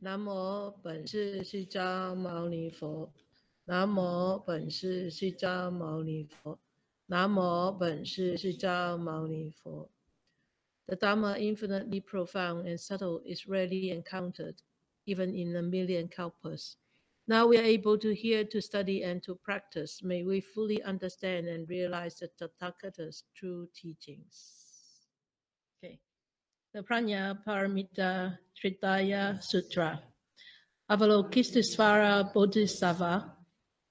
南无本师释迦牟尼佛。南无本师释迦牟尼佛。南无本师释迦牟尼佛。The Dharma, infinitely profound and subtle, is rarely encountered, even in a million kalpas. Now we are able to hear, to study, and to practice. May we fully understand and realize the Tathagata's true teachings. Okay. The Prajna Paramita Hridaya Sutra. Avalokiteshvara Bodhisattva,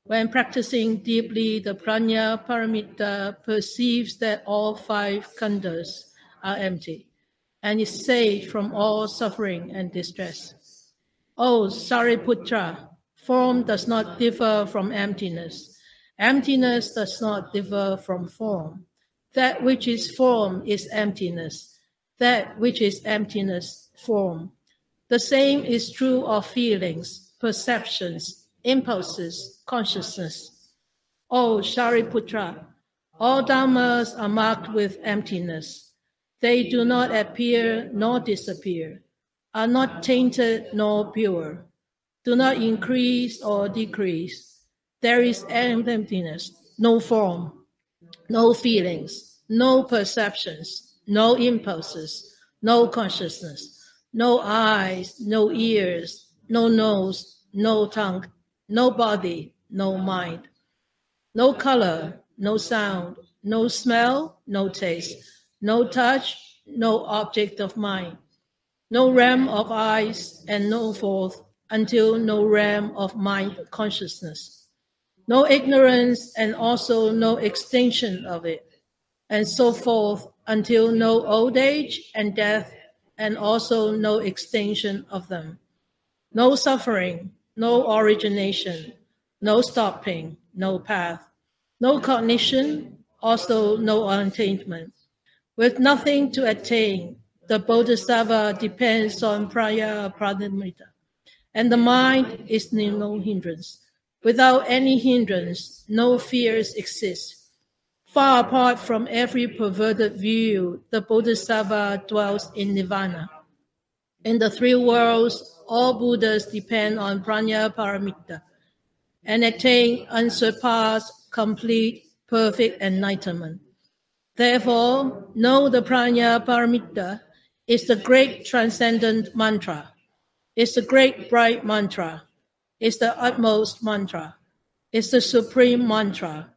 when practicing deeply the Prajna Paramita, perceives that all five skandhas are empty and is saved from all suffering and distress. O Shariputra, form does not differ from emptiness. Emptiness does not differ from form. That which is form is emptiness. That which is emptiness, form. The same is true of feelings, perceptions, impulses, consciousness. O Shariputra, all dharmas are marked with emptiness. They do not appear nor disappear, are not tainted nor pure, do not increase or decrease. There is emptiness, no form, no feelings, no perceptions, no impulses, no consciousness, no eyes, no ears, no nose, no tongue, no body, no mind, no color, no sound, no smell, no taste, no touch, no object of mind, no realm of eyes, and no forth until no realm of mind consciousness, no ignorance and also no extinction of it, and so forth until no old age and death, and also no extinction of them. No suffering, no origination, no stopping, no path, no cognition, also no attainment. With nothing to attain, the Bodhisattva depends on Prajna Paramita, and the mind is no hindrance. Without any hindrance, no fears exist. Far apart from every perverted view, the Bodhisattva dwells in nirvana. In the three worlds, all Buddhas depend on Prajna Paramita and attain unsurpassed, complete, perfect enlightenment. Therefore, know the Prajna Paramita is the great transcendent mantra, is the great bright mantra, is the utmost mantra, is the supreme mantra,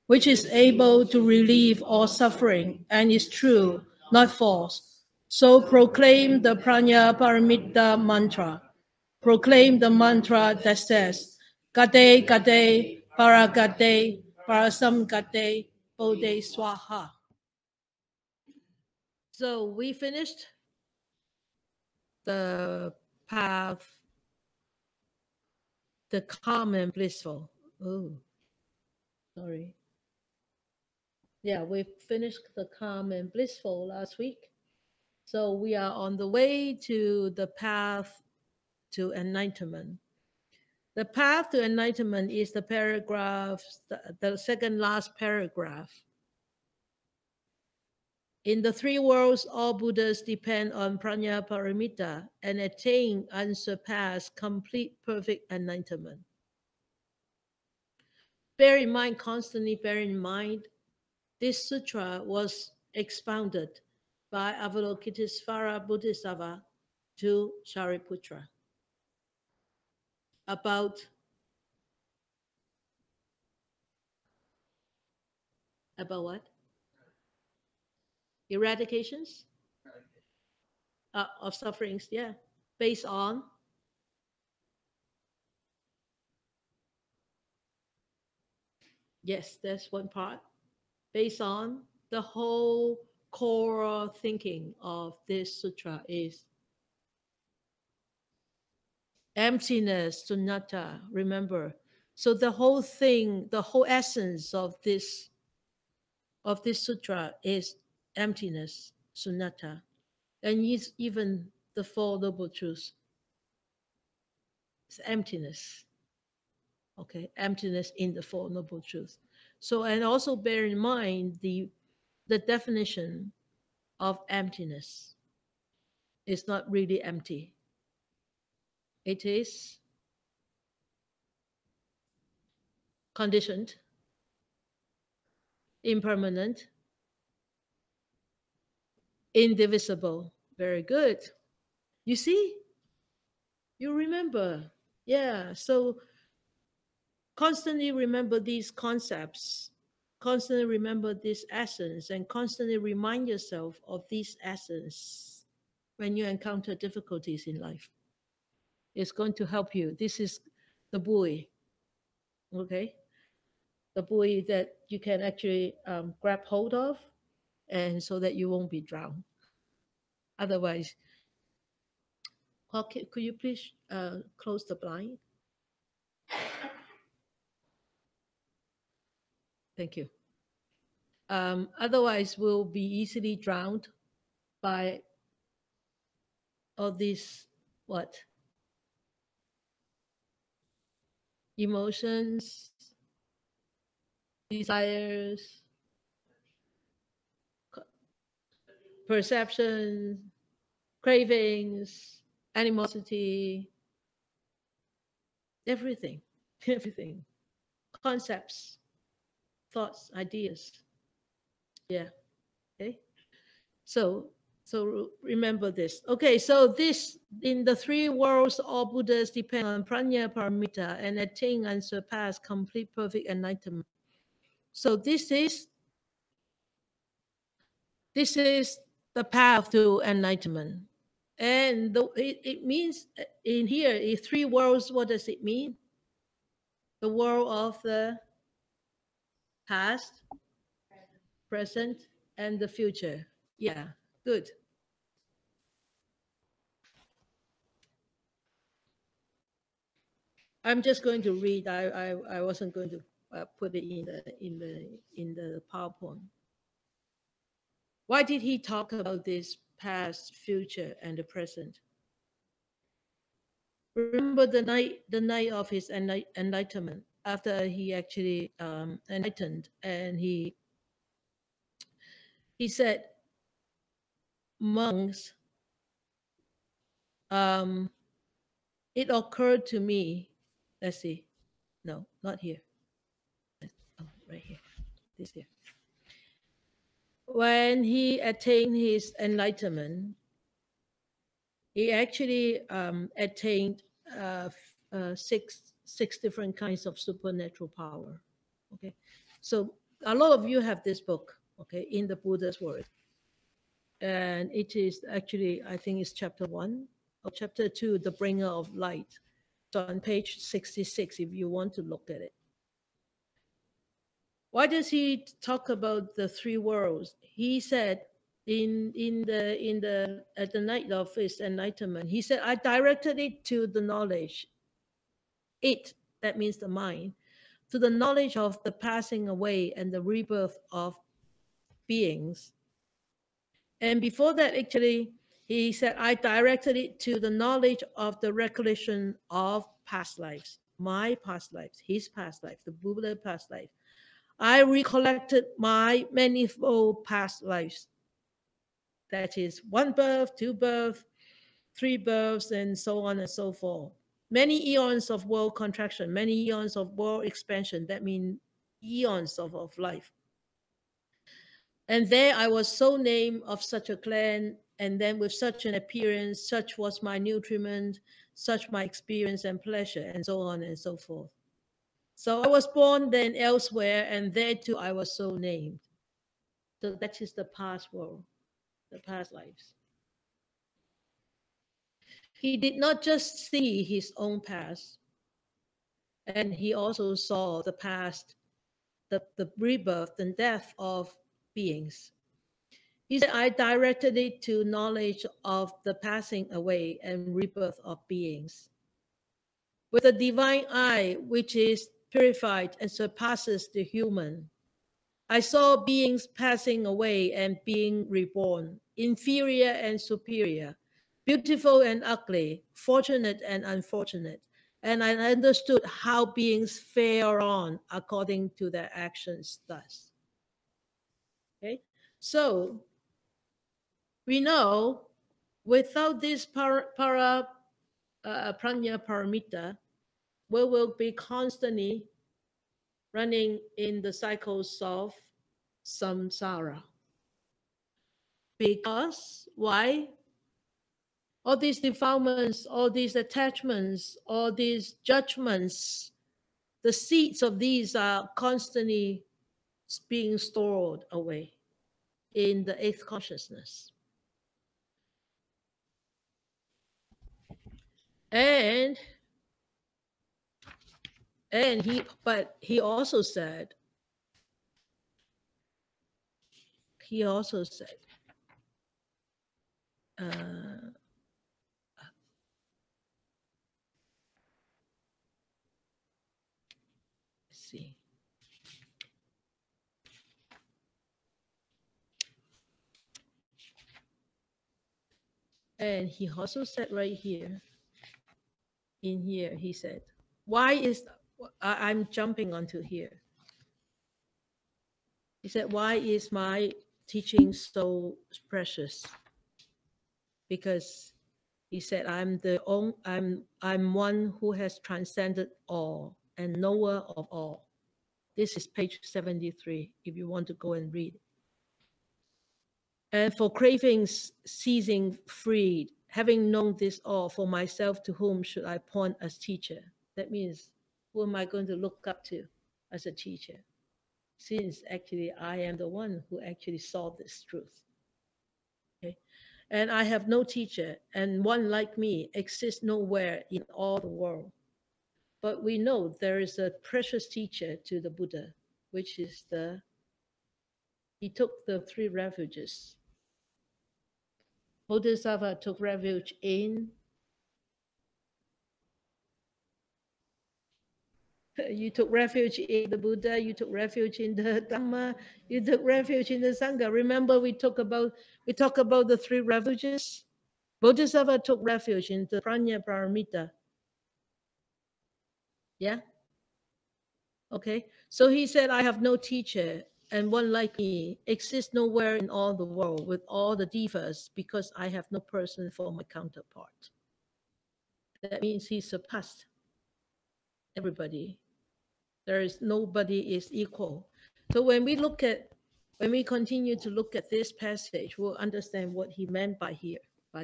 which is able to relieve all suffering and is true, not false. So proclaim the Prajna Paramita mantra. Proclaim the mantra that says, Gade Gade Paragade Parasam Gade Bodhe Swaha. So we finished the path, the calm and blissful. Oh, sorry. Yeah, we finished the calm and blissful last week. So we are on the way to the path to enlightenment. The path to enlightenment is the paragraph, the second last paragraph. In the three worlds, all Buddhas depend on Prajna Paramita and attain unsurpassed, complete, perfect enlightenment. Bear in mind, constantly bear in mind, this sutra was expounded by Avalokiteshvara Bodhisattva to Shariputra about what? Eradications of sufferings, yeah, based on yes, that's one part. Based on the whole core thinking of this sutra is emptiness, sunnata, remember. So the whole thing, the whole essence of this sutra is emptiness, sunnata, and even the Four Noble Truths. It's emptiness. Okay, emptiness in the Four Noble Truths. So, and also bear in mind the definition of emptiness. It's not really empty. It is conditioned, impermanent, indivisible. Very good. You see, you remember. Yeah. So constantly remember these concepts, constantly remember this essence, and constantly remind yourself of this essence when you encounter difficulties in life. It's going to help you. This is the buoy, okay? The buoy that you can actually grab hold of, and so that you won't be drowned. Otherwise, okay, could you please close the blind? Thank you. Otherwise, we'll be easily drowned by all these what emotions, desires, perceptions, cravings, animosity, everything, everything, concepts, thoughts, ideas. Yeah. Okay. So, so remember this. Okay. So this in the three worlds, all Buddhas depend on Prajna Paramita and attain unsurpassed, complete, perfect enlightenment. So this is the path to enlightenment. And it means in here, in three worlds, what does it mean? The world of the past, present, and the future. Yeah, good. I'm just going to read. I wasn't going to put it in the PowerPoint. Why did he talk about this past, future, and the present? Remember the night of his enlightenment, after he actually enlightened, and he said, monks, it occurred to me. Let's see. No, not here. Oh, right here. This here. When he attained his enlightenment, he actually attained six different kinds of supernatural power. Okay, so a lot of you have this book. Okay, in the Buddha's word, and it is actually, I think it's chapter 1 or chapter 2, the bringer of light. So on page 66, if you want to look at it. Why does he talk about the three worlds? He said at the night of his enlightenment, he said, I directed it to the knowledge. It, that means the mind, to the knowledge of the passing away and the rebirth of beings. And before that, actually, he said, I directed it to the knowledge of the recollection of past lives, my past lives, his past life, the Buddha past life. I recollected my manifold past lives. That is one birth, two births, three births, and so on and so forth. Many eons of world contraction, many eons of world expansion. That means eons of life. And there I was so named of such a clan, and then with such an appearance, such was my nutriment, such my experience and pleasure, and so on and so forth. So I was born then elsewhere, and there too I was so named. So that is the past world, the past lives. He did not just see his own past, and he also saw the past, the rebirth and death of beings. He said, I directed it to knowledge of the passing away and rebirth of beings. With a divine eye, which is purified and surpasses the human, I saw beings passing away and being reborn, inferior and superior, beautiful and ugly, fortunate and unfortunate. And I understood how beings fare on according to their actions thus. Okay? So we know without this Prajna Paramita, we will be constantly running in the cycles of samsara. Because why? All these defilements, all these attachments, all these judgments, the seeds of these are constantly being stored away in the eighth consciousness. And he also said, let's see. And he also said right here, in here, he said, why is, I'm jumping onto here. He said, why is my teaching so precious? Because he said, I'm one who has transcended all and knower of all. This is page 73, if you want to go and read. And for cravings ceasing freed, having known this all, for myself to whom should I point as teacher? That means, who am I going to look up to as a teacher? Since actually I am the one who actually saw this truth. Okay? And I have no teacher, and one like me exists nowhere in all the world. But we know there is a precious teacher to the Buddha, which is he took the three refuges. Bodhisattva took refuge in, you took refuge in the Buddha, you took refuge in the Dharma, you took refuge in the Sangha. Remember we talk about the three refuges? Bodhisattva took refuge in the Prajna Paramita. Yeah? Okay. So he said, I have no teacher, and one like me exists nowhere in all the world with all the divas, because I have no person for my counterpart. That means he surpassed everybody. There is nobody is equal. So when we continue to look at this passage, we'll understand what he meant by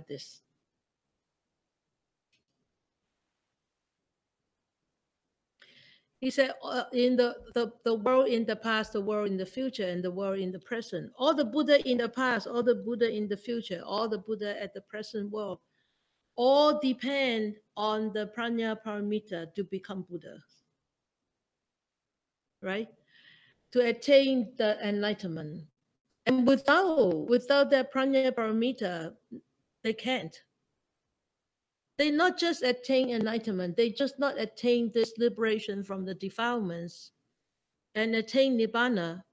this. He said, in the world in the past, the world in the future, and the world in the present. All the Buddha in the past, all the Buddha in the future, all the Buddha at the present world, all depend on the Prajna Paramita to become Buddha. Right? To attain the enlightenment. And without that Prajna Paramita, they can't. They not just attain enlightenment, they just not attain this liberation from the defilements and attain Nibbana,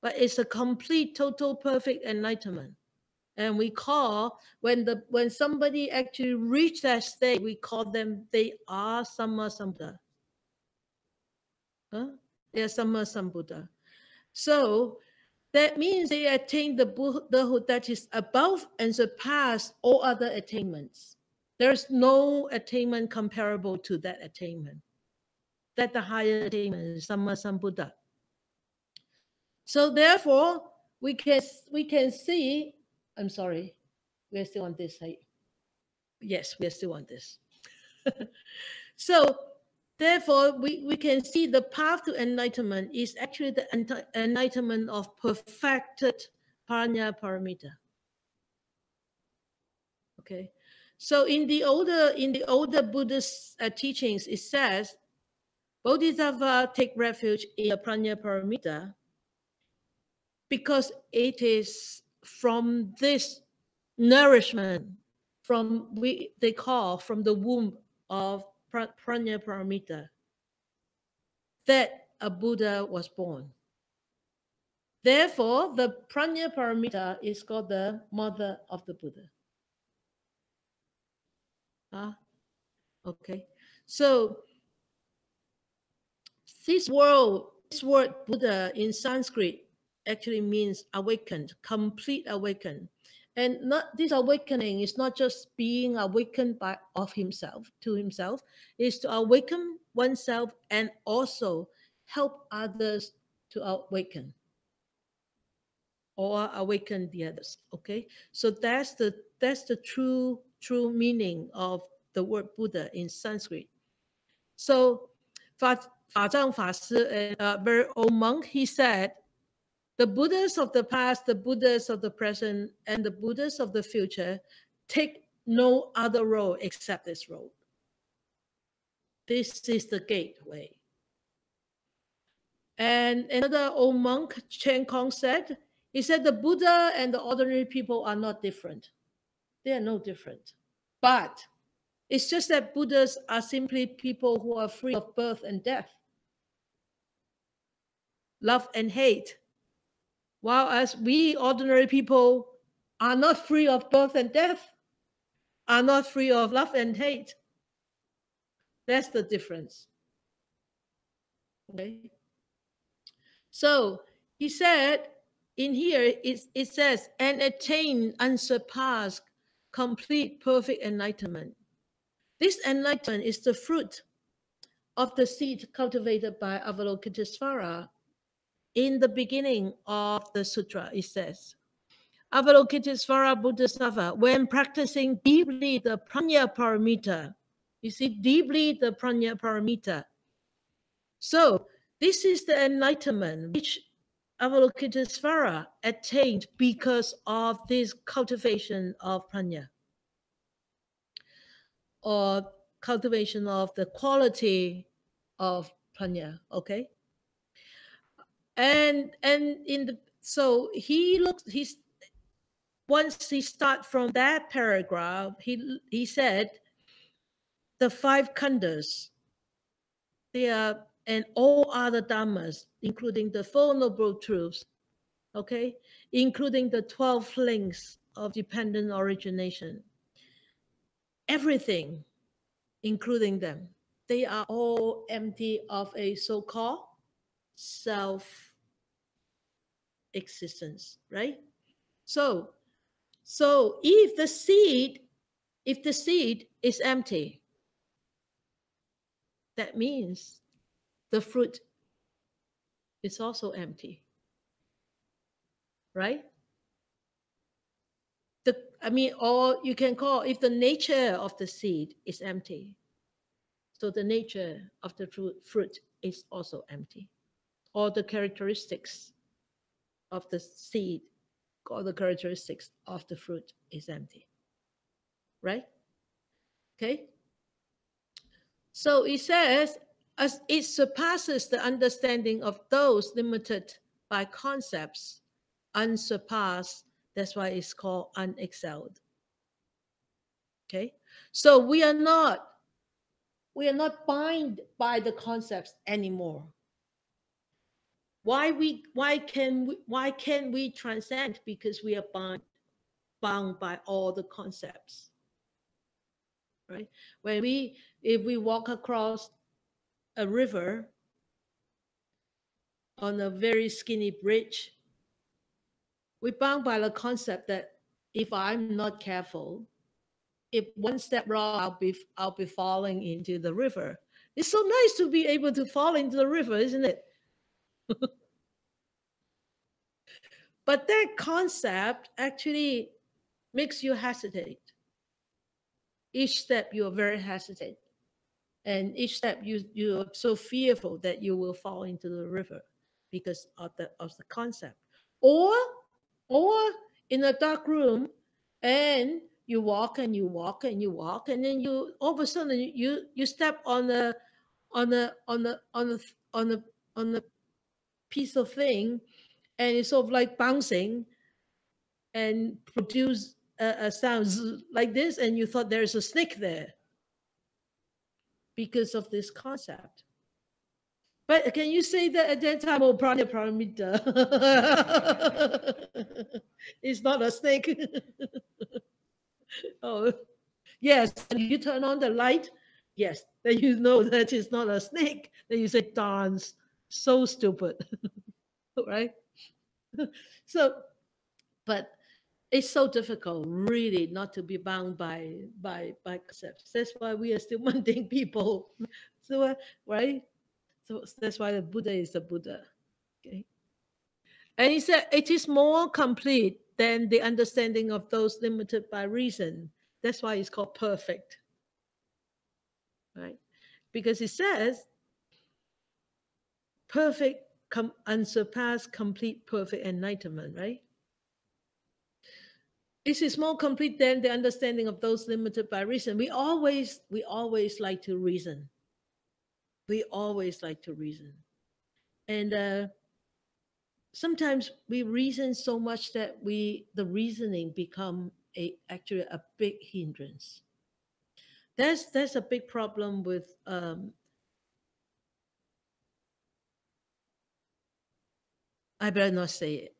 but it's a complete, total, perfect enlightenment. And we call, when somebody actually reach that state, we call them, they are Sammasambuddha. They are Sammasambuddha. So that means they attain the Buddhahood that is above and surpass all other attainments. There's no attainment comparable to that attainment. That the higher attainment is Sammasambuddha. So therefore, we can see, I'm sorry, we're still on this side. Yes, we're still on this. So therefore, we can see the path to enlightenment is actually the enlightenment of perfected Prajna Paramita. Okay, so in the older Buddhist teachings, it says Bodhisattva take refuge in the Prajna Paramita because it is from this nourishment, they call from the womb of Prajna Paramita, that a Buddha was born. Therefore, the Prajna Paramita is called the mother of the Buddha. Okay. So this word Buddha in Sanskrit actually means awakened, complete awakened. And not this awakening is not just being awakened by of himself to himself, is to awaken oneself and also help others to awaken or awaken the others. Okay, so that's the true meaning of the word Buddha in Sanskrit. So Fa Zhang Fa Shi, a very old monk, he said, the Buddhas of the past, the Buddhas of the present, and the Buddhas of the future take no other road except this road. This is the gateway. And another old monk, Chen Kong, said, he said, the Buddha and the ordinary people are not different. They are no different. But it's just that Buddhas are simply people who are free of birth and death, love and hate, while as we ordinary people are not free of birth and death, are not free of love and hate. That's the difference. Okay. So he said in here, it says, and attain unsurpassed, complete, perfect enlightenment. This enlightenment is the fruit of the seed cultivated by Avalokiteshvara. In the beginning of the sutra, it says, Avalokiteshvara Bodhisattva, when practicing deeply the Prajna Paramita, you see, deeply the Prajna Paramita. So this is the enlightenment which Avalokiteshvara attained because of this cultivation of Prajna, or cultivation of the quality of Prajna, okay? And in the, so he's once he start from that paragraph, he said the 5 skandhas, they are, and all other dharmas, including the Four Noble Truths, okay, including the 12 links of dependent origination, everything, including them, they are all empty of a so-called self existence, right? So if the seed is empty, that means the fruit is also empty, right? Or you can call, if the nature of the seed is empty, so the nature of the fruit is also empty. All the characteristics of the seed, all the characteristics of the fruit is empty, right? Okay. So it says, as it surpasses the understanding of those limited by concepts, unsurpassed, that's why it's called unexcelled. Okay. So we are not bound by the concepts anymore. Why can we transcend? Because we are bound by all the concepts, right? If we walk across a river on a very skinny bridge, we're bound by the concept that if I'm not careful, if one step wrong, I'll be falling into the river. It's so nice to be able to fall into the river, isn't it? But that concept actually makes you hesitate. Each step you are very hesitant, and each step you are so fearful that you will fall into the river because of the concept. Or in a dark room, and you walk and you walk and you walk, and then you all of a sudden you step on a piece of thing, and it's sort of like bouncing and produce a sound like this, and you thought there's a snake there because of this concept. But can you say that at that time, oh, Prajna Paramita, it's not a snake? Oh, yes. When you turn on the light, yes, then you know that it's not a snake. Then you say, darn, so stupid, right? So, but It's so difficult, really, not to be bound by concepts. That's why we are still mundane people. So, right? So that's why the Buddha is the Buddha. Okay. And he said it is more complete than the understanding of those limited by reason. That's why it's called perfect. Right? Because it says perfect, unsurpassed, complete, perfect enlightenment, right? This is more complete than the understanding of those limited by reason. We always like to reason. We always like to reason. And sometimes we reason so much that the reasoning become actually a big hindrance. There's a big problem with I better not say it.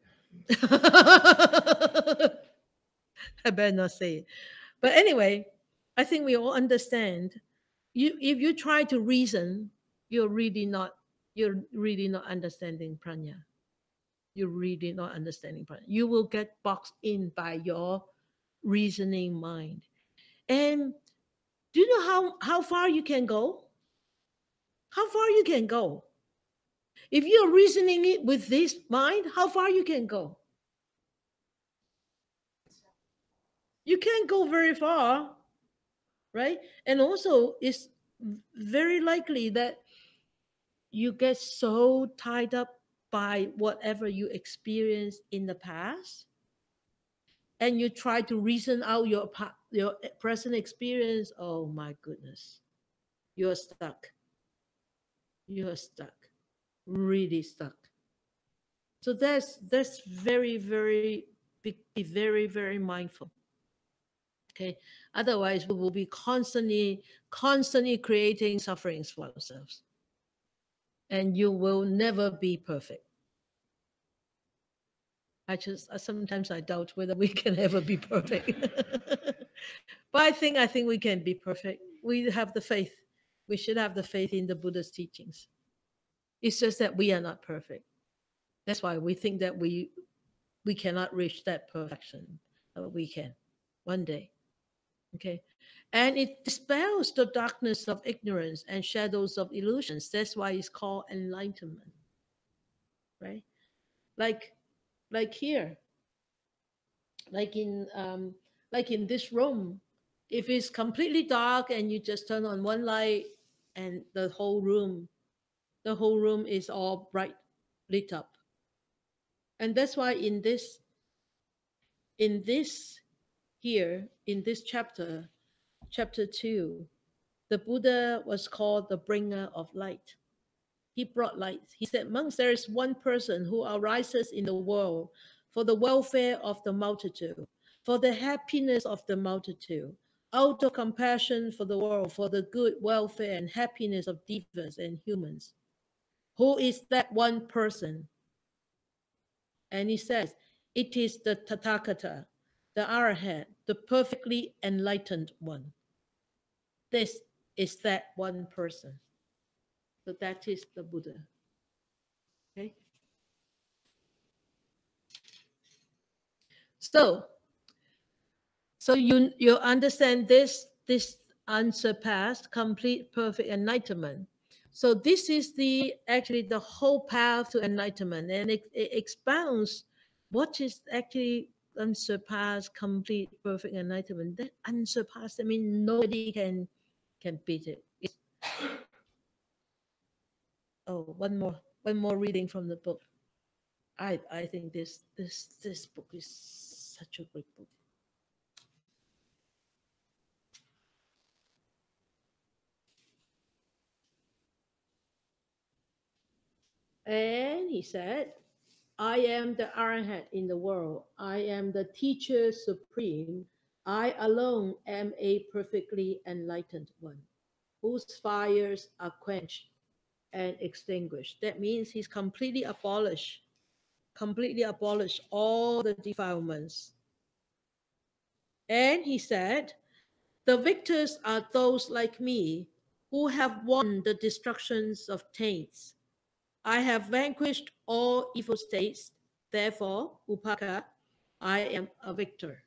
I better not say it. But anyway, I think we all understand. If you try to reason, you're really not understanding prajna. You're really not understanding prajna. You will get boxed in by your reasoning mind. And do you know how far you can go? How far you can go? If you're reasoning it with this mind, how far you can go? You can't go very far, right? And also, it's very likely that you get so tied up by whatever you experienced in the past, and you try to reason out your present experience. Oh my goodness, you're stuck. You're stuck, really stuck. So that's very, very be very, very mindful. Okay. Otherwise, we will be constantly creating sufferings for ourselves. And you will never be perfect. Sometimes I doubt whether we can ever be perfect. But I think we can be perfect. We have the faith. We should have the faith in the Buddha's teachings. It's just that we are not perfect. That's why we think that we cannot reach that perfection. But we can one day. Okay. And it dispels the darkness of ignorance and shadows of illusions. That's why it's called enlightenment. Right? Like like here, like in this room, if it's completely dark and you just turn on one light and the whole room is all bright lit up. And that's why in this here in this chapter 2, the Buddha was called the bringer of light. He brought light. He said, monks, there is one person who arises in the world for the welfare of the multitude, for the happiness of the multitude, out of compassion for the world, for the good welfare and happiness of devas and humans. Who is that one person? And he says, it is the Tathagata, the Arahant, the perfectly enlightened one. This is that one person. So that is the Buddha. Okay. So you understand this unsurpassed, complete, perfect enlightenment. So this is actually the whole path to enlightenment, and it expounds what is actually unsurpassed, complete, perfect enlightenment. That unsurpassed, I mean, nobody can beat it. Oh, one more reading from the book. I think this book is such a great book. And he said, I am the Arahant in the world. I am the teacher supreme. I alone am a perfectly enlightened one, whose fires are quenched and extinguished. That means he's completely abolished all the defilements. And he said, the victors are those like me who have won the destructions of taints. I have vanquished all evil states. Therefore, Upaka, I am a victor.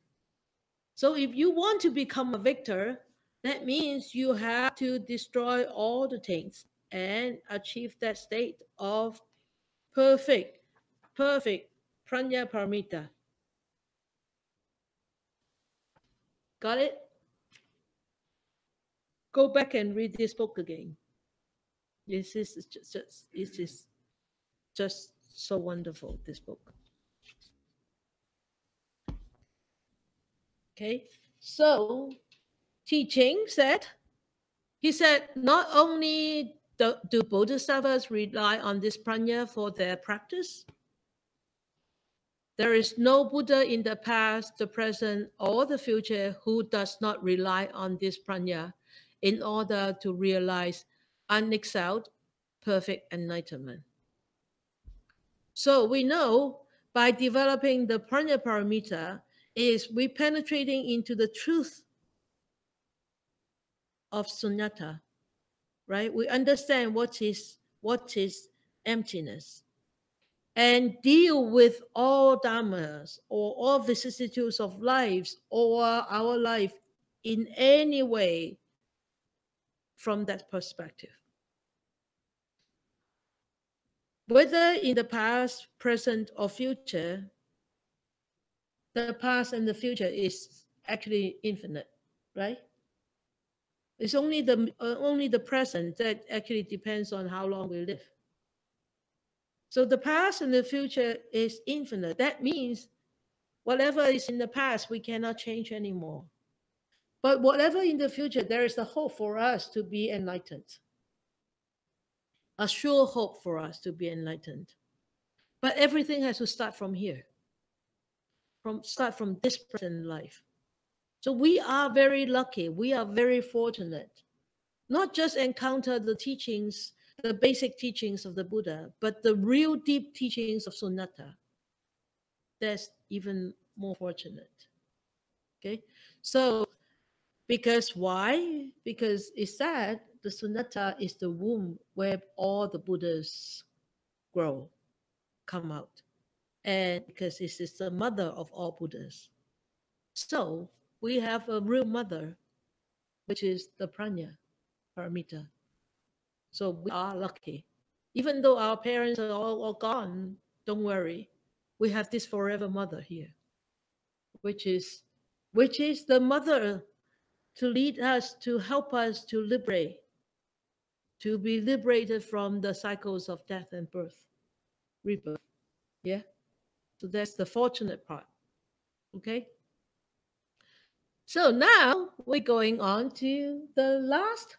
So if you want to become a victor, that means you have to destroy all the things and achieve that state of perfect Prajna Paramita. Got it? Go back and read this book again. This is just so wonderful, this book. Okay, so teaching said, he said, not only do bodhisattvas rely on this prajna for their practice, there is no Buddha in the past, the present, or the future who does not rely on this prajna in order to realize unexcelled, perfect enlightenment. So we know by developing the Prajna Paramita is we penetrating into the truth of sunyata, right? We understand what is emptiness and deal with all dharmas or all vicissitudes of lives or our life in any way from that perspective. Whether in the past, present, or future, the past and the future is actually infinite, right? It's only the present that actually depends on how long we live. So the past and the future is infinite. That means whatever is in the past, we cannot change anymore. But whatever in the future, there is a hope for us to be enlightened. A sure hope for us to be enlightened. But everything has to start from here. Start from this present life. So we are very lucky. We are very fortunate. Not just encounter the teachings, the basic teachings of the Buddha, but the real deep teachings of Sunnata. That's even more fortunate. Okay, so because why? Because it's said the Sunnata is the womb where all the Buddhas grow, come out, and because it is the mother of all Buddhas. So we have a real mother, which is the Prajna Paramita. So we are lucky. Even though our parents are all gone, don't worry. We have this forever mother here, which is the mother to lead us, to help us to liberate, to be liberated from the cycles of death and birth, rebirth. Yeah. So that's the fortunate part. Okay. So now we're going on to the last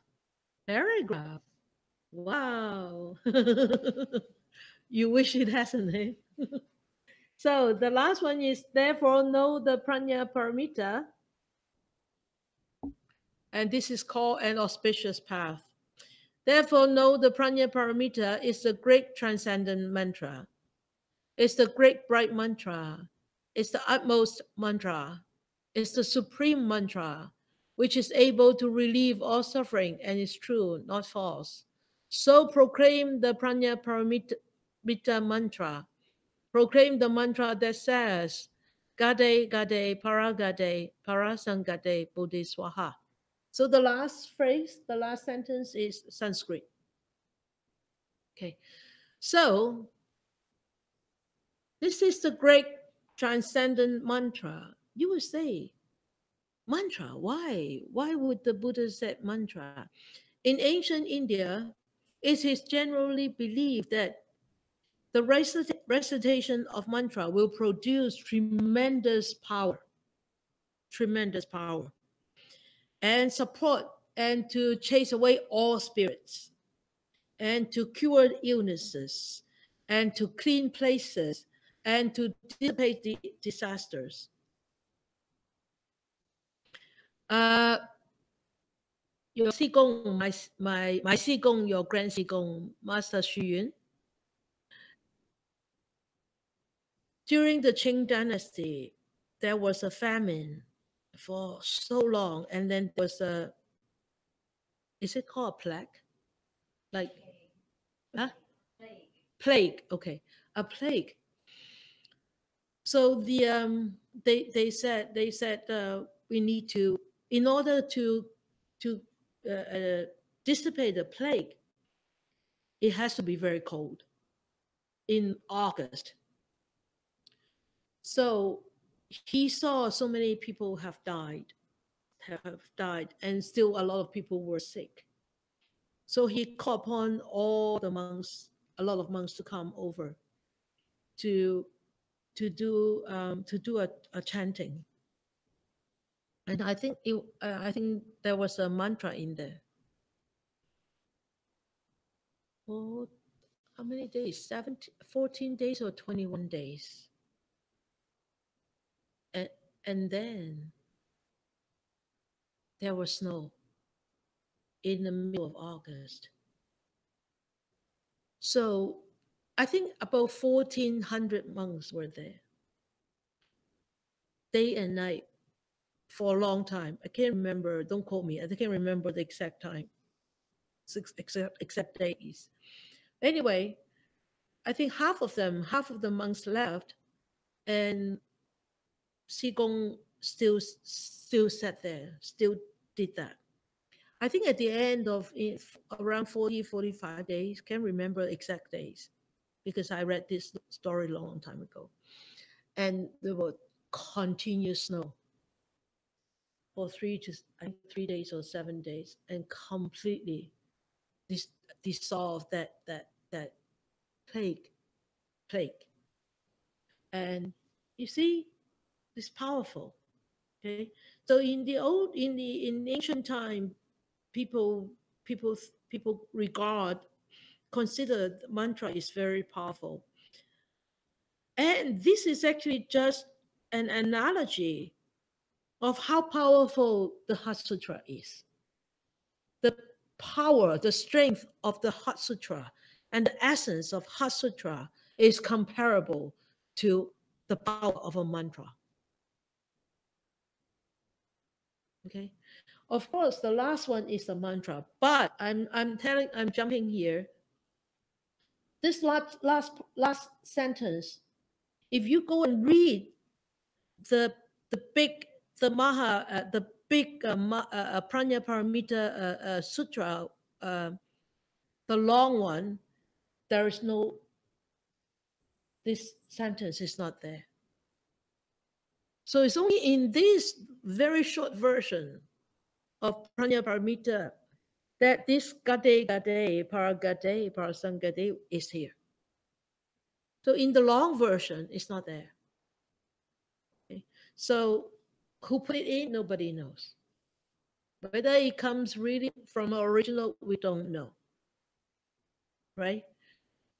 paragraph. Wow. You wish it hasn't, eh? So the last one is, therefore know the Prajna Paramita, and this is called an auspicious path. Therefore know the Prajna Paramita is the great transcendent mantra. It's the great bright mantra. It's the utmost mantra. It's the supreme mantra, which is able to relieve all suffering and is true, not false. So proclaim the Prajna Paramita mantra. Proclaim the mantra that says, Gade, Gade, Paragade, Parasangade, Bodhiswaha. So the last phrase, the last sentence is Sanskrit. Okay. So this is the great transcendent mantra. You would say, mantra, why? Why would the Buddha say mantra? In ancient India, it is generally believed that the recitation of mantra will produce tremendous power, and support, and to chase away all spirits, and to cure illnesses, and to clean places, and to dissipate the disasters. 有師公 my 師公 your grand 師公 Master Xu Yun. During the Qing dynasty, there was a famine for so long, and then there was is it called a plague? Like, huh? Plague. Okay, a plague. So the they said we need to, in order to dissipate the plague, it has to be very cold in August. So he saw so many people have died, and still a lot of people were sick. So he called upon all the monks, a lot of monks, to come over to do a chanting. And I think there was a mantra in there. Oh, how many days? 14 days or 21 days? And, and then there was snow in the middle of August. So I think about 1,400 monks were there, day and night, for a long time. I can't remember, don't quote me, I can't remember the exact time, exact days. Anyway, I think half of the monks left, and Sigong still sat there, still did that. I think at the end of around 45 days, can't remember exact days, because I read this story a long time ago. And there was continuous snow for 3 days or 7 days, and completely dissolved that plague. And you see, it's powerful. Okay, so in ancient time, people people people consider the mantra is very powerful. And this is actually just an analogy of how powerful the Heart Sutra is. The power, the strength of the Heart Sutra and the essence of Heart Sutra is comparable to the power of a mantra. Okay. Of course, the last one is the mantra, but I'm jumping here. This last sentence, if you go and read the big Prajna Paramita Sutra, the long one, there is no, this sentence is not there. So it's only in this very short version of Prajna Paramita that this gade parasangade is here. So in the long version, it's not there. Okay? So who put it in? Nobody knows. Whether it comes really from the original, we don't know. Right?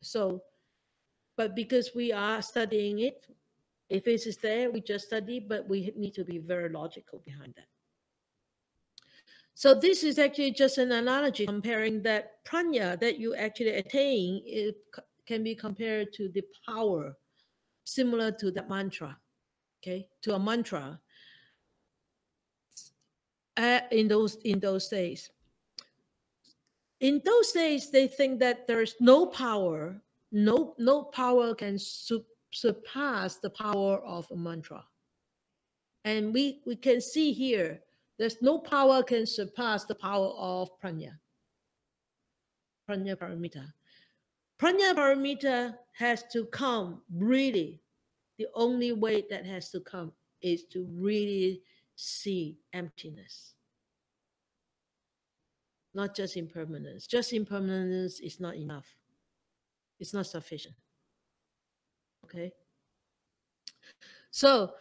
So, but because we are studying it, if it is there, we just study, but we need to be very logical behind that. So this is actually just an analogy comparing that prajna that you actually attain, it can be compared to the power similar to that mantra, okay, to a mantra in those days. In those days, they think that there's no power, no power can surpass the power of a mantra. And we can see here, there's no power can surpass the power of prajna paramita. Prajna Paramita has to come really. The only way that has to come is to really see emptiness. Not just impermanence. Just impermanence is not enough. It's not sufficient. Okay? So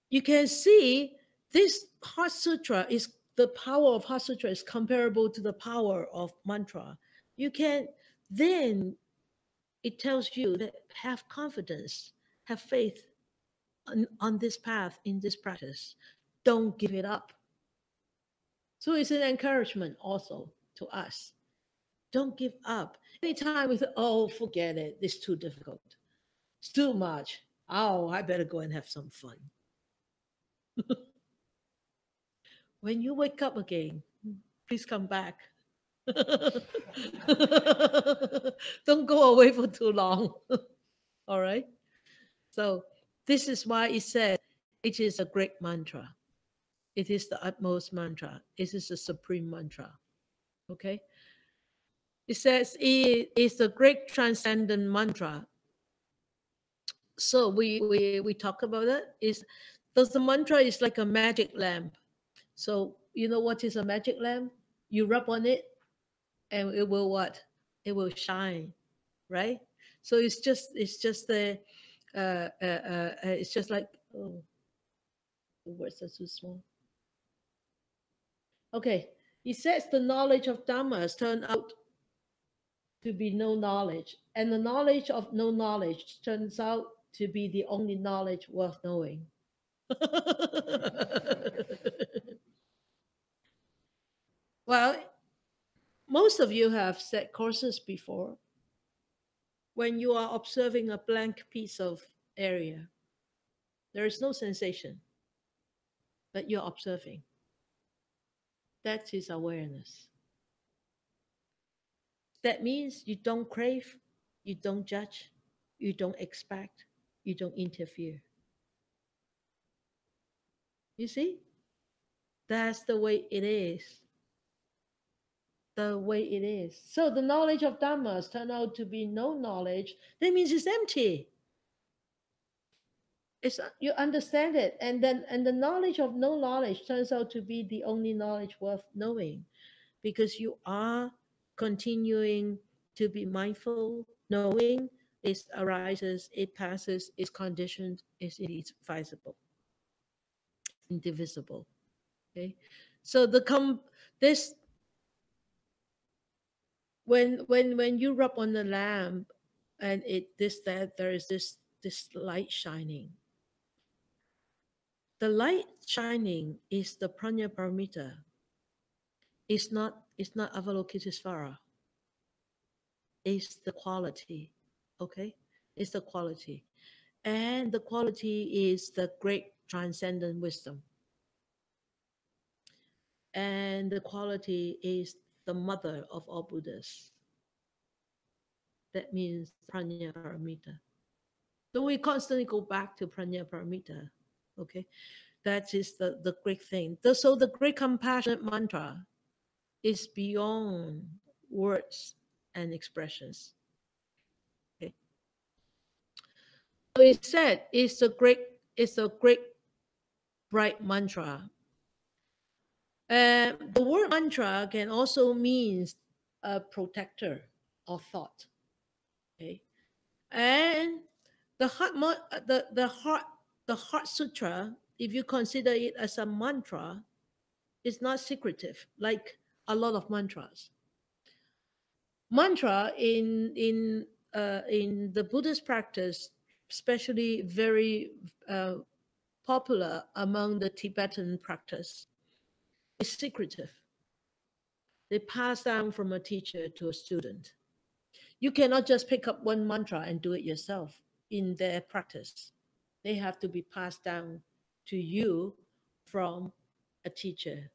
you can see this Heart Sutra is, the power of Heart Sutra is comparable to the power of mantra. You can then, it tells you that have confidence, have faith on this path, in this practice. Don't give it up. So it's an encouragement also to us. Don't give up. Anytime we say, oh, forget it, it's too difficult, it's too much. Oh, I better go and have some fun. When you wake up again, please come back. Don't go away for too long. All right. So This is why it says it is a great mantra. It is the utmost mantra. It is the supreme mantra. Okay? It says it is a great transcendent mantra. So we talk about it. Is the mantra is like a magic lamp. So you know what is a magic lamp? You rub on it and it will what? It will shine, right? So it's just like, oh, the words are too small. Okay, he says the knowledge of Dharmas turn out to be no knowledge, and the knowledge of no knowledge turns out to be the only knowledge worth knowing. Well, most of you have set courses before. When you are observing a blank piece of area, there is no sensation, but you're observing. That is awareness. That means you don't crave, you don't judge, you don't expect, you don't interfere. You see? That's the way it is. The way it is. So the knowledge of Dhammas turn out to be no knowledge. That means it's empty. It's you understand it, and the knowledge of no knowledge turns out to be the only knowledge worth knowing, because you are continuing to be mindful, knowing it arises, it passes, it's conditioned, it's indivisible. Indivisible. Okay, so this when you rub on the lamp and it this that there is this light shining. The light shining is the Prajna Paramita. It's not Avalokiteshvara. It's the quality. Okay? It's the quality. And the quality is the great transcendent wisdom. And the quality is the mother of all Buddhas. That means Prajna Paramita. So we constantly go back to Prajna Paramita. Okay? That is the great thing. So the great compassionate mantra is beyond words and expressions. Okay. So it said it's a great bright mantra. The word mantra can also mean a protector of thought. Okay. And the Heart Sutra, if you consider it as a mantra, is not secretive like a lot of mantras. Mantra in the Buddhist practice, especially very popular among the Tibetan practice, is secretive. They pass down from a teacher to a student. You cannot just pick up one mantra and do it yourself in their practice. They have to be passed down to you from a teacher.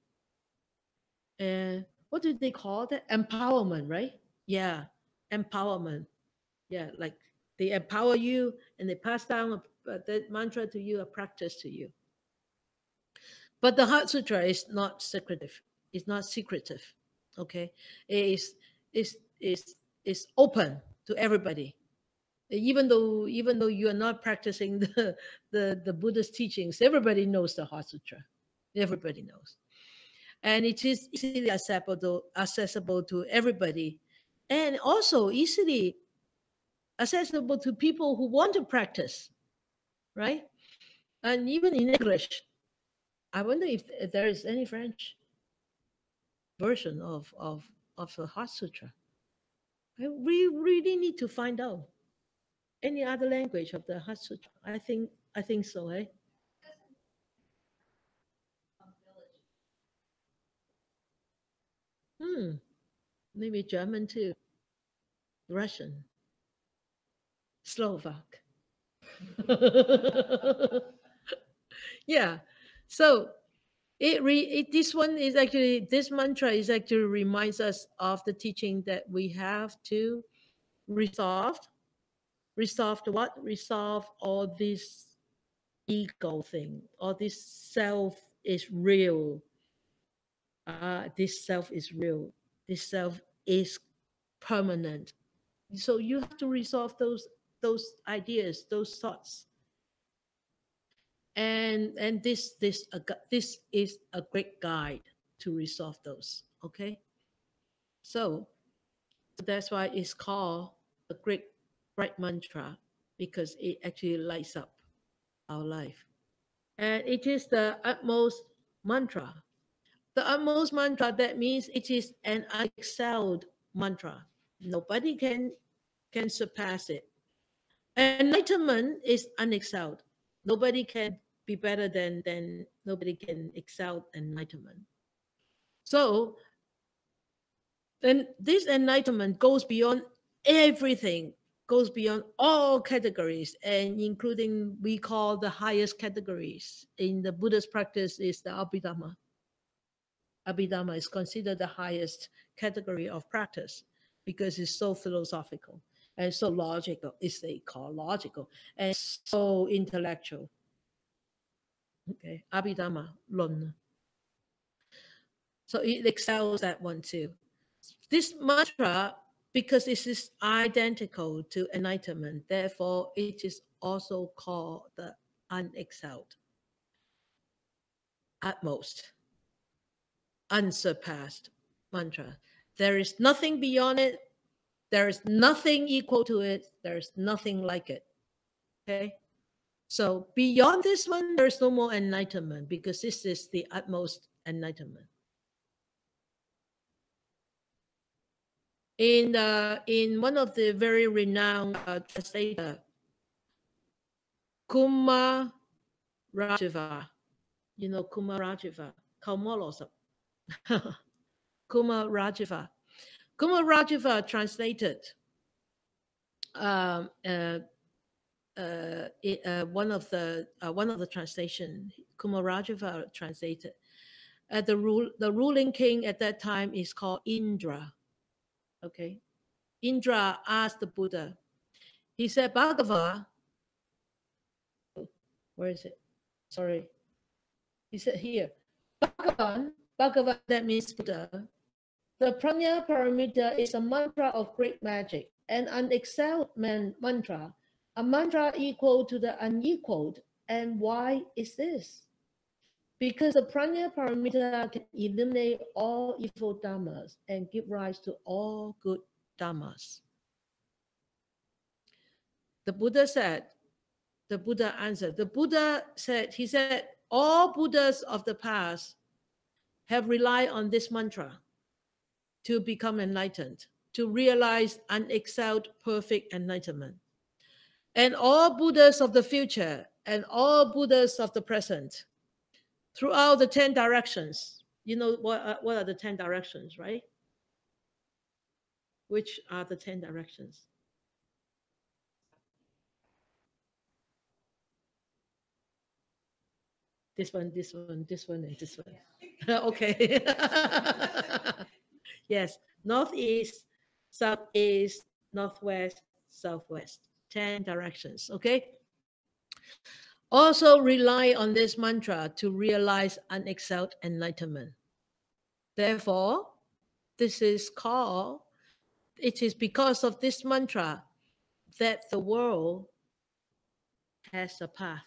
What do they call that? Empowerment, right? Yeah, empowerment. Yeah, like they empower you and they pass down that mantra to you, a practice to you. But the Heart Sutra is not secretive. It's not secretive. Okay, it's open to everybody. Even though you are not practicing the Buddhist teachings, everybody knows the Heart Sutra. Everybody knows, and it is easily accessible to everybody, and also easily accessible to people who want to practice, right? And even in English, I wonder if there is any French version of the Heart Sutra. We really need to find out any other language of the Heart Sutra. I think so, eh? Hmm, maybe German too, Russian, Slovak. Yeah, so this mantra is actually reminds us of the teaching that we have to resolve what? Resolve all these ego thing, or this self is real. This self is real. This self is permanent. So you have to resolve those ideas, those thoughts, and this is a great guide to resolve those. Okay, so that's why it's called a great bright mantra, because it actually lights up our life, and it is the utmost mantra. The utmost mantra, that means it is an unexcelled mantra. Nobody can surpass it. Enlightenment is unexcelled. Nobody can be better than nobody can excel enlightenment. So then this enlightenment goes beyond everything, goes beyond all categories, and including we call the highest categories in the Buddhist practice is the Abhidhamma. Abhidhamma is considered the highest category of practice because it's so philosophical and so logical. It's they call logical and so intellectual. Okay, Abhidhamma, Lun. So it excels that one too. This mantra, because it is identical to enlightenment, therefore it is also called the unexcelled, utmost, unsurpassed mantra. There is nothing beyond it. There is nothing equal to it. There is nothing like it. Okay? So beyond this one, there is no more enlightenment because this is the utmost enlightenment. In one of the very renowned translator, Kumarajiva, you know Kumarajiva, Kaumolosam. Kumarajiva translated one of the translation. Kumarajiva translated. The ruling king at that time is called Indra. Okay, Indra asked the Buddha. He said, "Bhagava, where is it? Sorry." He said here, Bhagavan, that means Buddha. The Prajna Paramita is a mantra of great magic, an unexcelled mantra, a mantra equal to the unequaled. And why is this? Because the Prajna Paramita can eliminate all evil dharmas and give rise to all good dharmas. The Buddha answered, he said, all Buddhas of the past have relied on this mantra to become enlightened, to realize unexcelled perfect enlightenment. And all Buddhas of the future and all Buddhas of the present, throughout the 10 directions. You know what are the 10 directions, right? Which are the 10 directions? This one, and this one. Okay. Yes, northeast, southeast, northwest, southwest. 10 directions, okay? Also rely on this mantra to realize unexcelled enlightenment. Therefore, it is because of this mantra that the world has a path.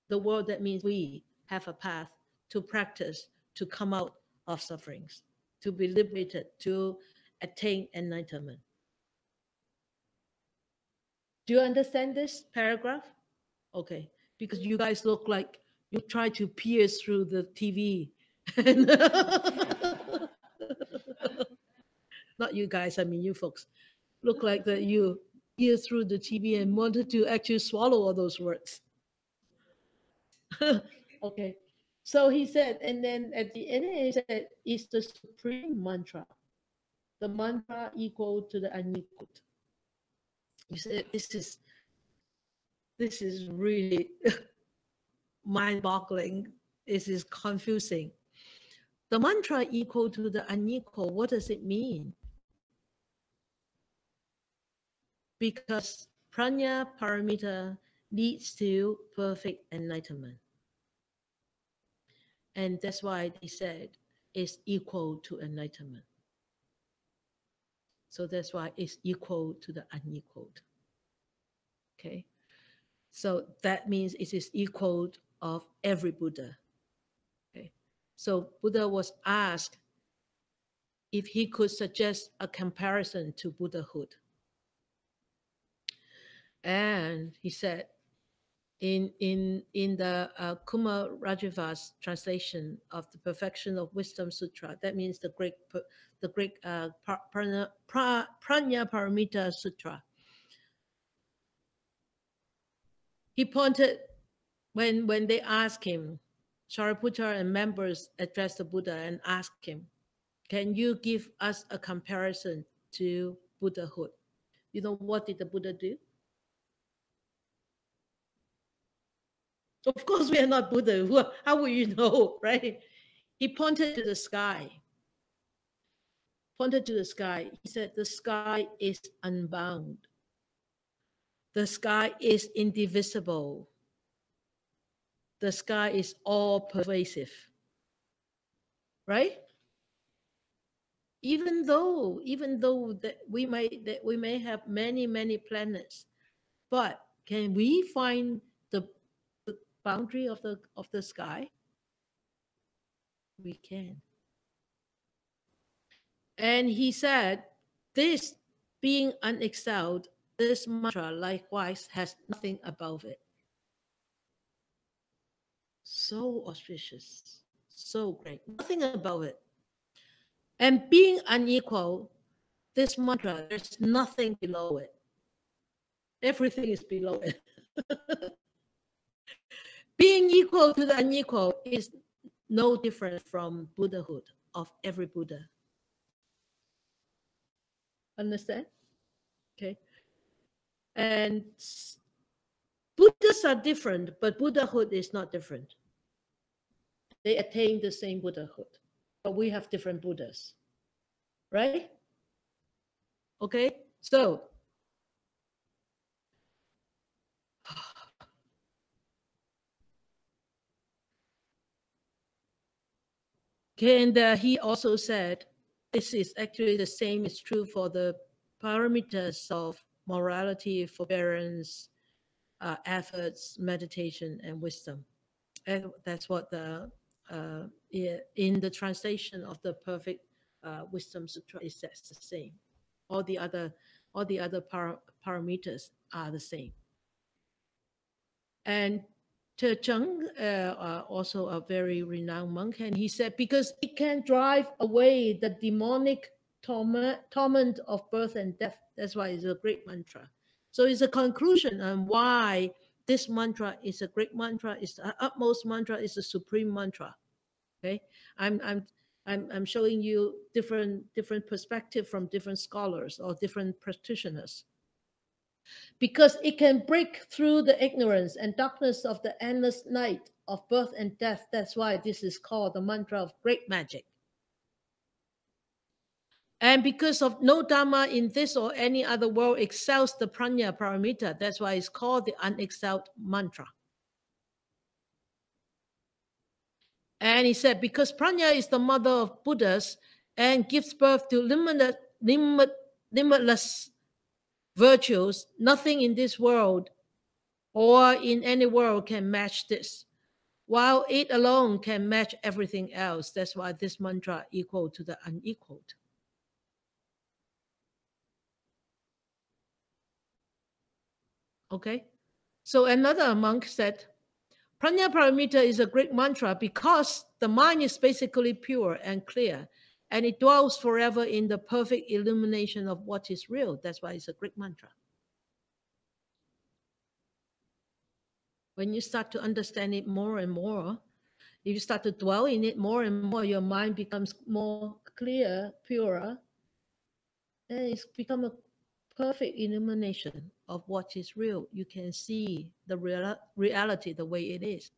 The world, that means we have a path to practice, to come out of sufferings, to be liberated, to attain enlightenment. Do you understand this paragraph? Okay, because you guys look like you try to pierce through the TV. Not you guys, I mean you folks. Look like that you peer through the TV and wanted to actually swallow all those words. Okay. So he said, and then at the end he said, it's the supreme mantra. The mantra equal to the unequaled. You said this is really mind-boggling. This is confusing. The mantra equal to the unequal, what does it mean? Because Prajna Paramita leads to perfect enlightenment. And that's why they said it's equal to enlightenment. So that's why it's equal to the unequaled. Okay. So that means it is equal of every Buddha. Okay. So Buddha was asked if he could suggest a comparison to Buddhahood. And he said, in the Kumarajava's translation of the Perfection of Wisdom Sutra, that means the great Prajna Paramita Sutra. He pointed when they asked him, Shariputra and members addressed the Buddha and asked him, "Can you give us a comparison to Buddhahood?" You know what did the Buddha do? Of course, we are not Buddha. How will you know, right? He pointed to the sky. Pointed to the sky. He said, "The sky is unbound. The sky is indivisible. The sky is all pervasive." Right? Even though that we may have many planets, but can we find the boundary of the sky? We can. And he said, this being unexcelled, this mantra likewise has nothing above it. So auspicious, so great, nothing above it. And being unequal, this mantra, there's nothing below it. Everything is below it. Being equal to the unequal is no different from Buddhahood of every Buddha. Understand? Okay. And Buddhas are different, but Buddhahood is not different. They attain the same Buddhahood, but we have different Buddhas. Right? Okay. So okay, and he also said, this is actually the same is true for the paramitas of morality, forbearance, efforts, meditation, and wisdom. And that's what in the translation of the Perfect Wisdom Sutra, it says the same. All the other paramitas are the same. And Cheng, also a very renowned monk, and he said, because it can drive away the demonic torment of birth and death. That's why it's a great mantra. So it's a conclusion on why this mantra is a great mantra, is the utmost mantra, is the supreme mantra. Okay, I'm showing you different perspective from different scholars or different practitioners. Because it can break through the ignorance and darkness of the endless night of birth and death. That's why this is called the mantra of great magic. And because of no Dharma in this or any other world excels the Prajna Paramita, that's why it's called the unexcelled mantra. And he said, because Prajna is the mother of Buddhas and gives birth to limitless virtues, nothing in this world or in any world can match this, while it alone can match everything else. That's why this mantra equal to the unequaled. Okay, so another monk said, Prajna Paramita is a great mantra because the mind is basically pure and clear, and it dwells forever in the perfect illumination of what is real. That's why it's a great mantra. When you start to understand it more and more, if you start to dwell in it more and more, your mind becomes more clear, purer, and it's become a perfect illumination of what is real. You can see the reality the way it is.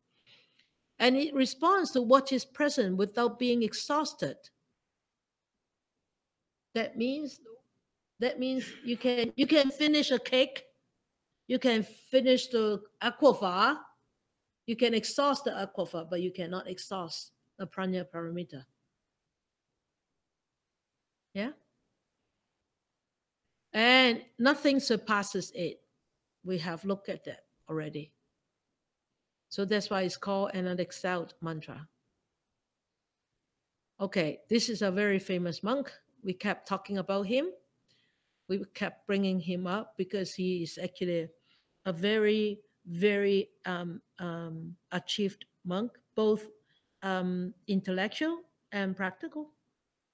And it responds to what is present without being exhausted. That means you can finish a cake You can finish the aquifer, you can exhaust the aquifer, but you cannot exhaust the Prajna Paramita. Yeah? And nothing surpasses it. We have looked at that already. So that's why it's called an unexcelled mantra. Okay, this is a very famous monk. We kept talking about him. We kept bringing him up because he is actually a very, very achieved monk, both intellectual and practical.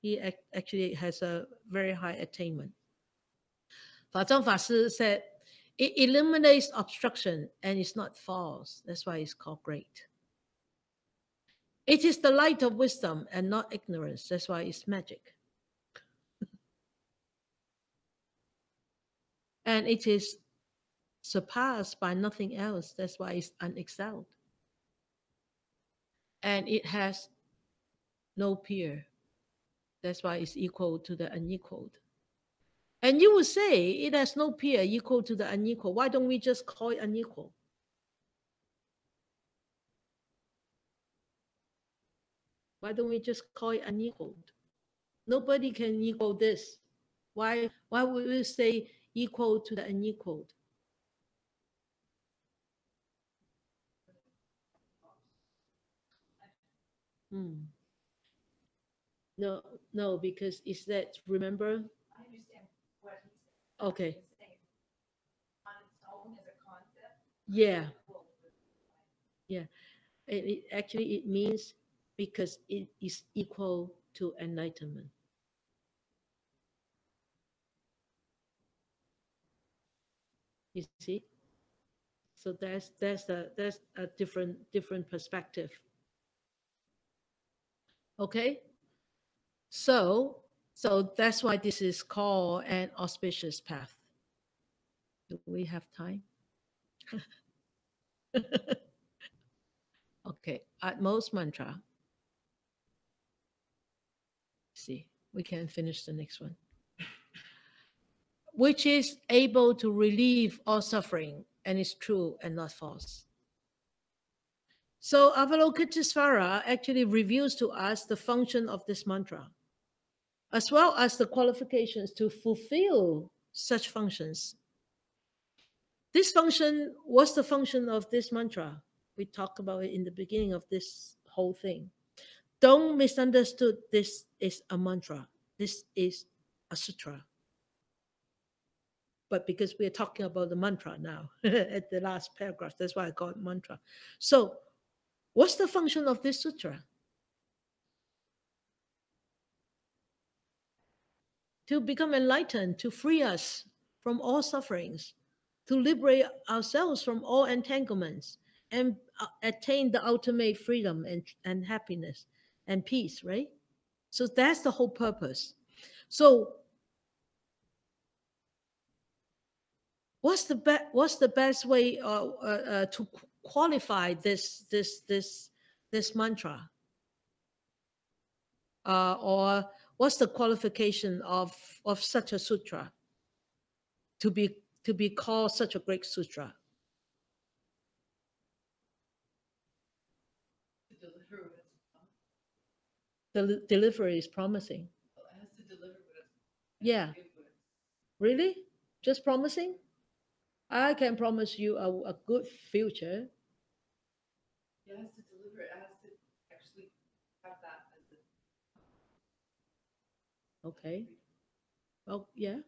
He actually has a very high attainment. Fa Zhang Fa Shi said, it eliminates obstruction and it's not false. That's why it's called great. It is the light of wisdom and not ignorance. That's why it's magic. And it is surpassed by nothing else. That's why it's unexcelled. And it has no peer. That's why it's equal to the unequaled. And you would say it has no peer equal to the unequal. Why don't we just call it unequal? Why don't we just call it unequaled? Nobody can equal this. Why would we say equal to the unequaled? No, because it's that, remember? I understand what he's saying. Okay. On its own as a concept. Yeah. Yeah. Actually, it means because it is equal to enlightenment. You see? So that's a different perspective. Okay? So that's why this is called an auspicious path. Do we have time? Okay, utmost mantra. See, we can finish the next one. Which is able to relieve all suffering and is true and not false. So Avalokiteshvara actually reveals to us the function of this mantra, as well as the qualifications to fulfill such functions. This function, what's the function of this mantra? We talked about it in the beginning of this whole thing. Don't misunderstood, this is a mantra. This is a sutra. But because we are talking about the mantra now at the last paragraph, that's why I call it mantra. So what's the function of this sutra? To become enlightened, to free us from all sufferings, to liberate ourselves from all entanglements, and attain the ultimate freedom and happiness and peace, right? So that's the whole purpose. So what's the best way to qualify this mantra? Or what's the qualification of such a sutra to be called such a great sutra? The delivery is promising. Well, it has to deliver what it's Yeah. Really? Just promising? I can promise you a good future. It has to deliver. It has to actually have that as a Okay. Well, yeah.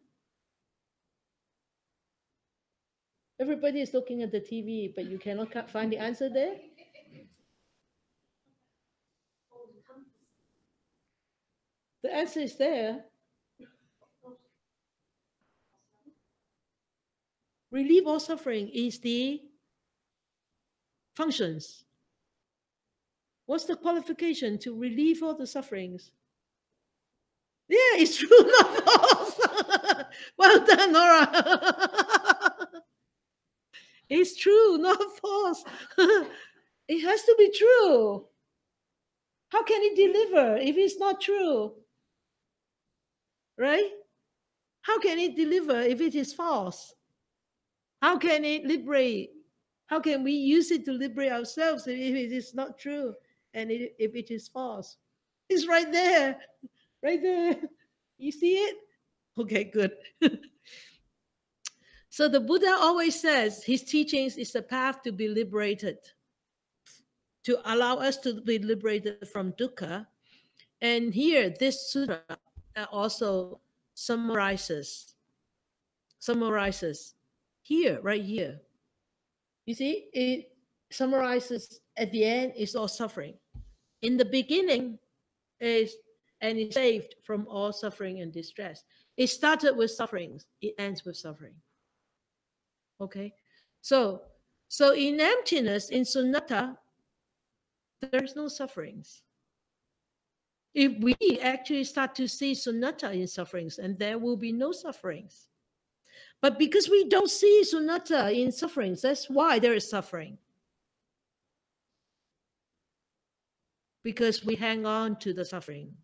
Everybody is looking at the TV, but you cannot find the answer there. The answer is there. Relieve all suffering is the functions. What's the qualification to relieve all the sufferings? Yeah, it's true, not false. Well done, Nora. It's true, not false. It has to be true. How can it deliver if it's not true? Right? How can it deliver if it is false? How can it liberate? How can we use it to liberate ourselves if it is not true and if it is false? It's right there, right there. You see it? Okay, good. So the Buddha always says his teachings is the path to be liberated, to allow us to be liberated from dukkha. And here, this sutra also summarizes here, right here. You see, it summarizes at the end is all suffering. In the beginning is and is saved from all suffering and distress. It started with sufferings, it ends with suffering. Okay, so in emptiness, in sunnata, there's no sufferings. If we actually start to see sunnata in sufferings, and there will be no sufferings. But because we don't see sunnata in sufferings, that's why there is suffering. Because we hang on to the suffering.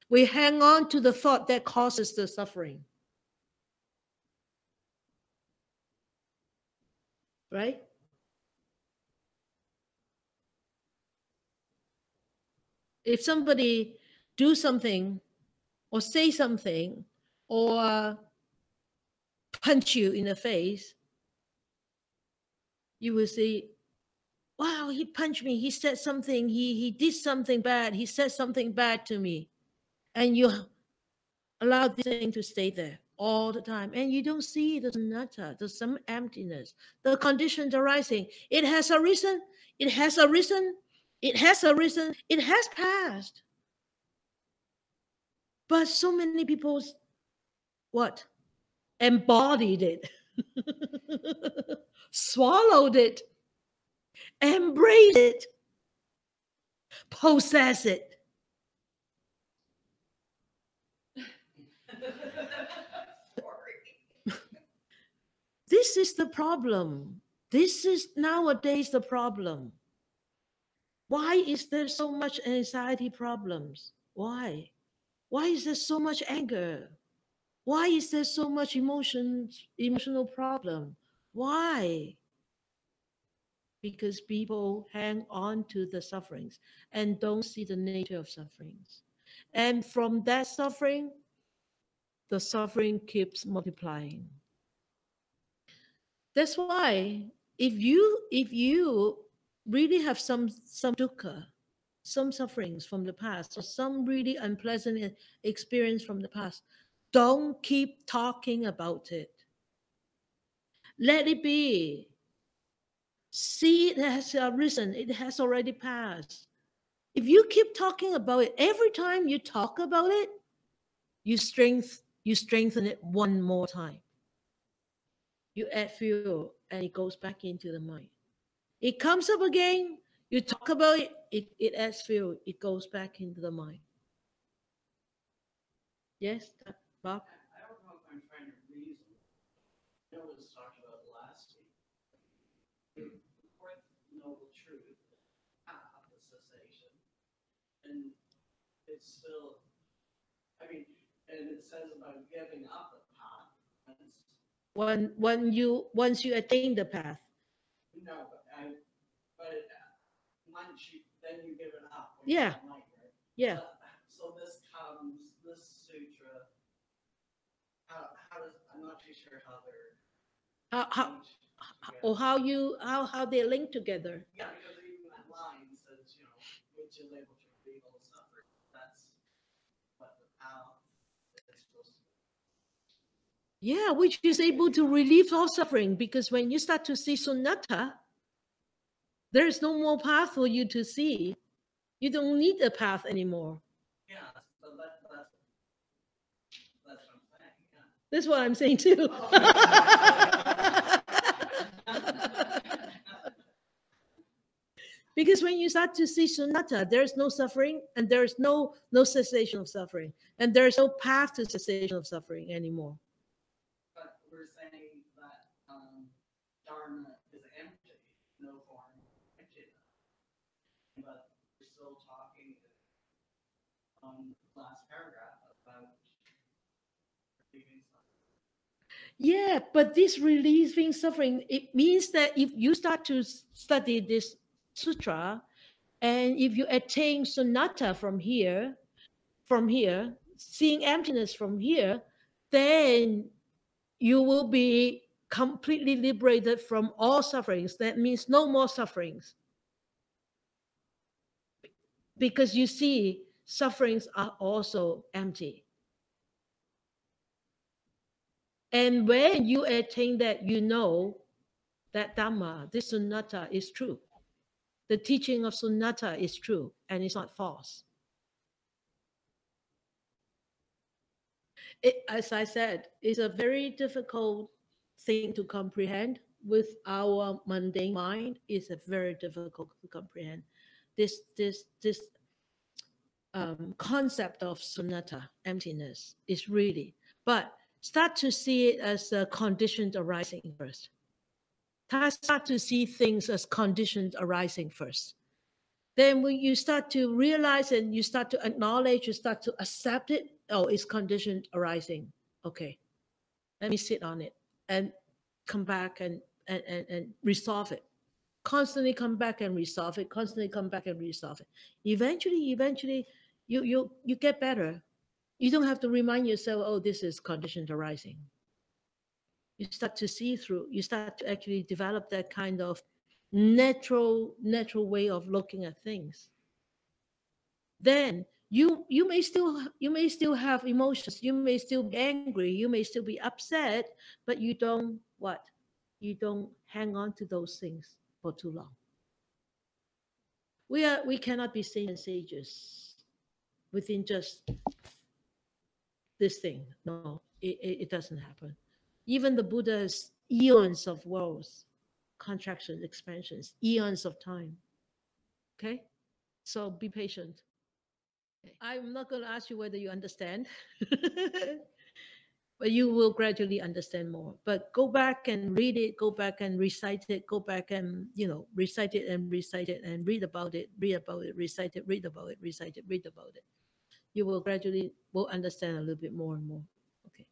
We hang on to the thought that causes the suffering. Right? If somebody do something or say something or punch you in the face, you will say, wow, he punched me. He said something. He did something bad. He said something bad to me. And you allow this thing to stay there all the time. And you don't see the sunnata, the some emptiness, the conditions arising. It has arisen. It has arisen. It has arisen. It has passed. But so many people, what? Embodied it. Swallowed it. Embraced it. Possess it. This is the problem. This is nowadays the problem. Why is there so much anxiety problems? Why? Why is there so much anger? Why is there so much emotional problem? Why? Because people hang on to the sufferings and don't see the nature of sufferings. And from that suffering, the suffering keeps multiplying. That's why if you really have some dukkha, some sufferings from the past, or some really unpleasant experience from the past, don't keep talking about it. Let it be. See, it has arisen, it has already passed. If you keep talking about it, every time you talk about it, you strengthen it one more time. You add fuel and it goes back into the mind. It comes up again, you talk about it, it adds fuel, it goes back into the mind. Yes, Bob? I don't know if I'm trying to reason. I know it was talked about last week. The fourth noble truth, the cessation, and it's still, I mean, and it says about giving up the path. Once you attain the path. No, but once you then you give it up. Yeah. Light, right? Yeah. So this sutra. How does I'm not too sure how they're. How they link together. Yeah, because even that line says, which is able to relieve all suffering. That's what the path is supposed to be. Yeah, which is able to relieve all suffering, because when you start to see sunnata, there is no more path for you to see. You don't need a path anymore. Yeah, so that's what I'm saying. Yeah. That's what I'm saying too. Because when you start to see sunnata, there's no suffering and there's no cessation of suffering. And there's no path to cessation of suffering anymore. But we're saying that Dharma is empty, no form, empty. But we're still talking on the last paragraph about relieving suffering. Yeah, but this relieving suffering, it means that if you start to study this sutra, and if you attain sunnata from here, seeing emptiness from here, then you will be completely liberated from all sufferings. That means no more sufferings. Because you see, sufferings are also empty. And when you attain that, you know that Dhamma, this sunnata is true. The teaching of sunnata is true and it's not false. As I said, it's a very difficult thing to comprehend. With our mundane mind, it's a very difficult to comprehend. This concept of sunnata, emptiness, is really, but start to see it as a conditioned arising first. Start to see things as conditioned arising first. Then when you start to realize and you start to acknowledge, you start to accept it, oh, it's conditioned arising. Okay, let me sit on it and come back and resolve it. Constantly come back and resolve it, constantly come back and resolve it. Eventually, you get better. You don't have to remind yourself, oh, this is conditioned arising. You start to see through, you start to actually develop that kind of natural way of looking at things. Then you may still have emotions, you may still be angry, you may still be upset, but you don't what? You don't hang on to those things for too long. We cannot be saints and sages within just this thing. No, it doesn't happen. Even the Buddha has eons of worlds, contractions, expansions, eons of time. Okay? So be patient. I'm not going to ask you whether you understand, but you will gradually understand more. But go back and read it, go back and recite it, go back and, recite it and read about it, recite it, read about it, recite it, read about it. You will gradually will understand a little bit more and more. Okay.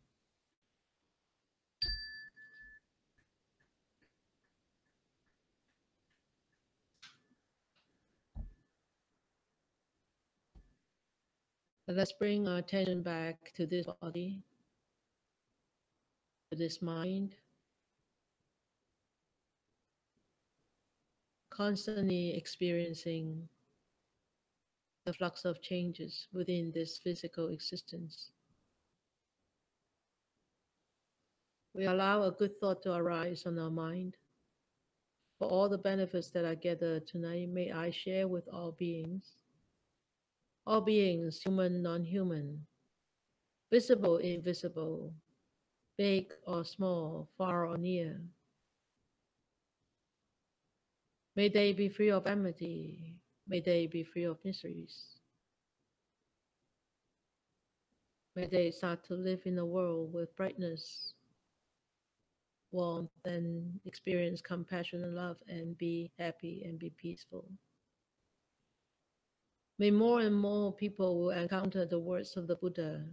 But let's bring our attention back to this body, to this mind, constantly experiencing the flux of changes within this physical existence. We allow a good thought to arise on our mind. For all the benefits that I gather tonight, may I share with all beings, human, non-human, visible, invisible, big or small, far or near. May they be free of enmity. May they be free of miseries. May they start to live in a world with brightness, warmth, and experience compassion and love, and be happy and be peaceful. May more and more people will encounter the words of the Buddha,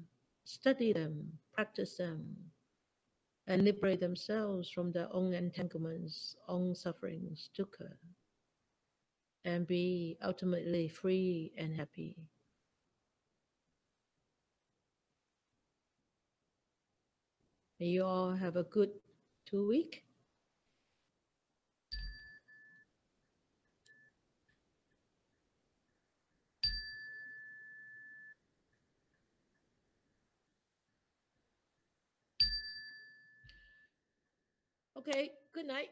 study them, practice them, and liberate themselves from their own entanglements, own sufferings, dukkha, and be ultimately free and happy. May you all have a good 2 week. Okay, good night.